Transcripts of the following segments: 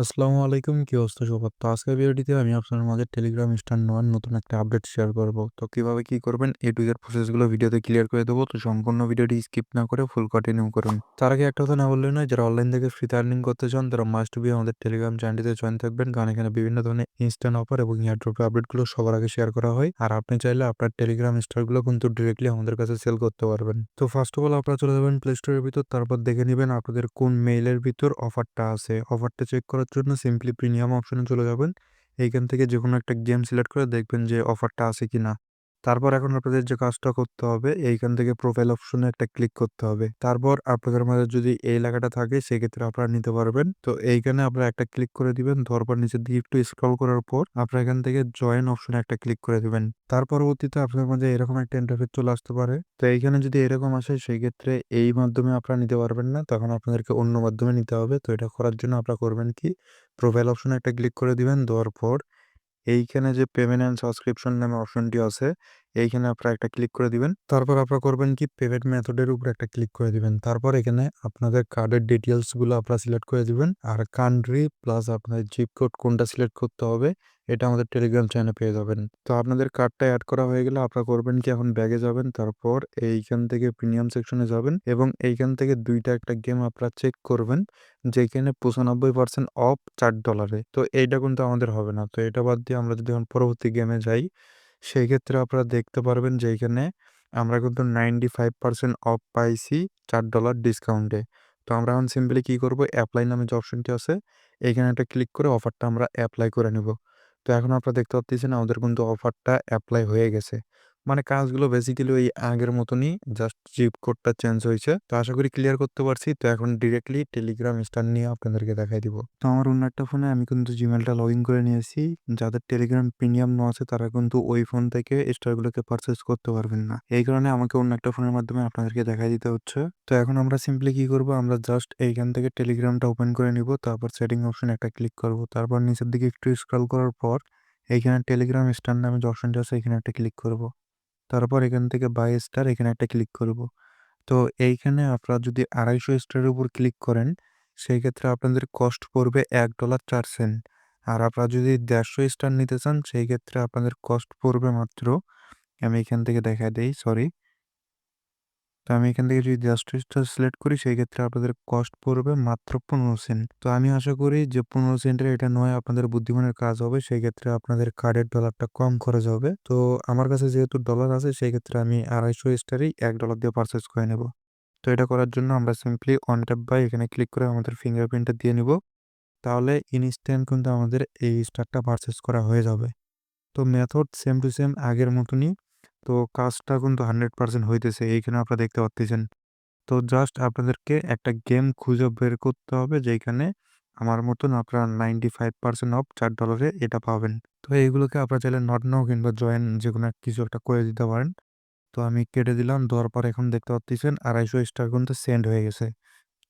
আসসালামু আলাইকুম। কি অবস্থা সবার? তো আজকের ভিডিওটিতে আমি আপনার মাঝে টেলিগ্রাম স্টার নেওয়ার নতুন একটা আপডেট শেয়ার করব। তো কিভাবে কি করবেন এ টু জেড প্রসেসগুলো ভিডিওতে ক্লিয়ার করে দেবো। তো সম্পূর্ণ ভিডিওটি স্কিপ না করে ফুল কন্টিনিউ করুন। তার আগে একটা কথা না বললেই নয়, যারা অনলাইন থেকে ফ্রিতে আর্নিং করতে চান তারা মাস্ট বি আমাদের টেলিগ্রাম চ্যানেলটিতে জয়েন থাকবেন, কারণ এখানে বিভিন্ন ধরনের ইনস্ট্যান্ট অফার এবং এয়ারড্রপ আপডেটগুলো সবার আগে শেয়ার করা হয়। আর আপনি চাইলে আপনার টেলিগ্রাম স্টারগুলো কিন্তু ডিরেক্টলি আমাদের কাছে সেল করতে পারবেন। তো ফার্স্ট অফ অল আপনারা চলে যাবেন প্লে স্টোরের ভিতর, তারপর দেখে নেবেন আপনাদের কোন মেইলের ভিতর অফারটা আছে। অফারটা চেক করার জন্য সিম্পলি প্রিমিয়াম অপশনে চলে যাবেন। এইখান থেকে যে কোনো একটা গেম সিলেক্ট করে দেখবেন যে অফারটা আছে কিনা। তারপর এখন আপনাদের যে কাজটা করতে হবে, এইখান থেকে প্রোফাইল অপশনে একটা ক্লিক করতে হবে। তারপর আপনাদের মাঝে যদি এই লেখাটা থাকে সেক্ষেত্রে আপনারা নিতে পারবেন। তো এইখানে আপনারা একটা ক্লিক করে দিবেন। ধরার পর নিচের দিকে একটু স্ক্রল করার পর আপনারা এখান থেকে জয়েন অপশনে একটা ক্লিক করে দিবেন। তার পরবর্তীতে আপনার মাঝে এরকম একটা ইন্টারফেস চলে আসতে পারে। তো এইখানে যদি এরকম আসে সেই ক্ষেত্রে এই মাধ্যমে আপনারা নিতে পারবেন না, তখন আপনাদেরকে অন্য মাধ্যমে নিতে হবে। তো এটা করার জন্য আপনারা করবেন কি, প্রোফাইল অপশনে একটা ক্লিক করে দিবেন। দেওয়ার পর এইখানে যে পেমেন্ট অ্যান্ড সাবস্ক্রিপশন নামে অপশনটি আছে, এইখানে আপনারা একটা ক্লিক করে দিবেন। তারপর আপনারা করবেন কি, পেমেন্ট মেথডের উপর একটা ক্লিক করে দিবেন। তারপর এখানে আপনাদের কার্ডের ডিটেলসগুলো আপনারা সিলেক্ট করে দিবেন। আর কান্ট্রি প্লাস আপনার জিপ কোড কোনটা সিলেক্ট করতে হবে এটা আমাদের টেলিগ্রাম চ্যানেলে পেয়ে যাবেন। তো আপনাদের কার্ডটা অ্যাড করা হয়ে গেলে আপনারা করবেন কি, এখন ব্যাগে যাবেন। তারপর এইখান থেকে প্রিমিয়াম সেকশনে যাবেন এবং এইখান থেকে দুইটা একটা গেম আপনারা চেক করবেন যেখানে 95% অফ $4। তো এইটা কিন্তু আমাদের হবে না। তো এটা বাদ দিয়ে আমরা যদি এখন পরবর্তী গেমে যাই, সেই ক্ষেত্রে আপনারা দেখতে পারবেন যে এইখানে আমরা কিন্তু 95% অফ পাইছি $4 ডিসকাউন্টে। তো আমরা এখন সিম্পলি কি করব, অ্যাপ্লাই নামে যে অপশনটি আছে এইখানে একটা ক্লিক করে অফারটা আমরা অ্যাপ্লাই করে নেব। তো এখন আপনারা দেখতে পাচ্ছেন আমাদের কিন্তু অফারটা অ্যাপ্লাই হয়ে গেছে। মানে কাজগুলো বেসিক্যালি ওই আগের মতনই, জাস্ট জিপ কোডটা চেঞ্জ হয়েছে। তো আশা করি ক্লিয়ার করতে পারছি। তো এখন ডিরেক্টলি টেলিগ্রাম স্টার নিয়ে আপনাদেরকে দেখাই দিব। তো আমার অন্য একটা ফোনে আমি কিন্তু জিমেলটা লগ ইন করে নিয়েছি। যাদের টেলিগ্রাম প্রিমিয়াম নেওয়া আছে তারা কিন্তু ওই ফোন থেকে স্টারগুলোকে পারচেস করতে পারবেন না। এই কারণে আমাকে অন্য একটা ফোনের মাধ্যমে আপনাদেরকে দেখাই দিতে হচ্ছে। তো এখন আমরা সিম্পলি কি করব, আমরা জাস্ট এইখান থেকে টেলিগ্রামটা ওপেন করে নিব। তারপর সেটিং অপশনে একটা ক্লিক করব। তারপর নিচের দিকে একটু স্ক্রল করার পর এইখানে টেলিগ্রাম স্টার নামে যে অপশনটা আছে এখানে একটা ক্লিক করব। তারপর এখান থেকে বাই স্টার এখানে একটা ক্লিক করব। তো এইখানে আপনারা যদি 250 স্টারের উপর ক্লিক করেন সেই ক্ষেত্রে আপনাদের কস্ট পড়বে $1.04। আর আপনারা যদি 150 স্টার নিতে চান সেই ক্ষেত্রে আপনাদের কস্ট পড়বে মাত্র, আমি এখান থেকে দেখাই দেই, সরি। তো আমি এখান থেকে যদি জাস্টিসটা সিলেক্ট করি সেই ক্ষেত্রে আপনাদের কস্ট পড়বে মাত্র 15 সেন্ট। তো আমি আশা করি যে 15 সেন্টের এটা নয় আপনাদের বুদ্ধিমানের কাজ হবে, সেই ক্ষেত্রে আপনাদের কার্ডের ডলারটা কম খরচ হবে। তো আমার কাছে যেহেতু ডলার আছে সেই ক্ষেত্রে আমি 250 স্টারেই $1 দিয়ে পারচেস করে নেব। তো এটা করার জন্য আমরা সিম্পলি অন ট্যাপ বাই এখানে ক্লিক করে আমাদের ফিঙ্গারপ্রিন্টটা দিয়ে নিব। তাহলে ইনস্ট্যান্ট কিন্তু আমাদের এই স্টারটা পারচেস করা হয়ে যাবে। তো মেথড সেম টু সেম আগের মতনই। তো কাজটা কিন্তু 100% হইতেছে, এইখানে আপনারা দেখতে পাচ্ছেন। তো জাস্ট আপনাদেরকে একটা গেম খুঁজে বের করতে হবে যেখানে আমার মতন আপনারা 95% অফ $4 এটা পাবেন। তো এইগুলোকে আপনারা চাইলে নট নাও কিংবা জয়েন যে কোনো কিছু একটা করে দিতে পারেন। তো আমি কেটে দিলাম। দেওয়ার পর এখন দেখতে পাচ্ছেন 250 স্টার কিন্তু সেন্ড হয়ে গেছে।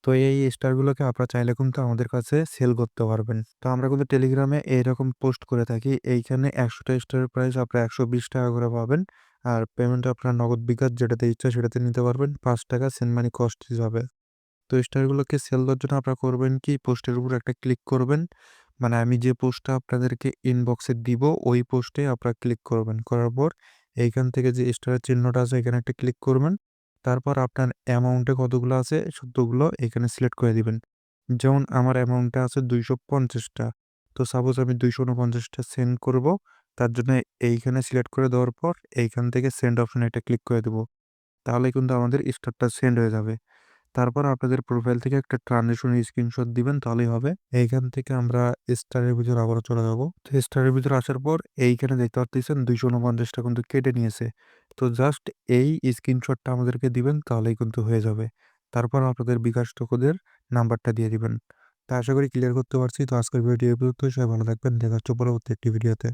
তো এই স্টারগুলোকে আপনারা চাইলে কিন্তু আমাদের কাছে সেল করতে পারবেন। তো আমরা কিন্তু টেলিগ্রামে এইরকম পোস্ট করে থাকি। এইখানে 100টা স্টারের প্রাইস আপনারা $120 করে পাবেন। আর পেমেন্ট আপনার নগদ বিকাশ যেটাতে ইচ্ছা সেটাতে নিতে পারবেন, ৳5 সেন্ড মানি কস্ট হিসাবে। তো স্টারগুলোকে সেল দেওয়ার জন্য আপনারা করবেন কি, পোস্টের উপর একটা ক্লিক করবেন। মানে আমি যে পোস্টটা আপনাদেরকে ইনবক্সে দিব ওই পোস্টে আপনারা ক্লিক করবেন। করার পর এইখান থেকে যে স্টারের চিহ্নটা আছে এখানে একটা ক্লিক করবেন। তারপর আপনার অ্যামাউন্টে কতগুলো আছে ততগুলো এখানে সিলেক্ট করে দিবেন। যেমন আমার অ্যামাউন্টটা আছে 250টা। তো সাপোজ আমি 249টা সেন্ড করব। তার জন্য এইখানে সিলেক্ট করে দেওয়ার পর এইখান থেকে সেন্ড অপশনে একটা ক্লিক করে দেব। তাহলে কিন্তু আমাদের স্টারটা সেন্ড হয়ে যাবে। তারপর আপনাদের প্রোফাইল থেকে একটা ট্রানজিশনের স্ক্রিনশট দিবেন, তাহলেই হবে। এইখান থেকে আমরা স্টারের ভিতর আবারও চলে যাব। তো স্টারের ভিতর আসার পর এইখানে দেখতে পাচ্ছেন 249টা কিন্তু কেটে নিয়েছে। তো জাস্ট এই স্ক্রিনশটটা আমাদেরকে দিবেন তাহলেই কিন্তু হয়ে যাবে। তারপর আপনাদের বিকাশ টোকনের নাম্বারটা দিয়ে দিবেন। তা আশা করি ক্লিয়ার করতে পারছি। তো আজকের ভিডিও এই পর্যন্তই। সবাই ভালো থাকবেন। দেখা হচ্ছে পরবর্তী একটি ভিডিওতে।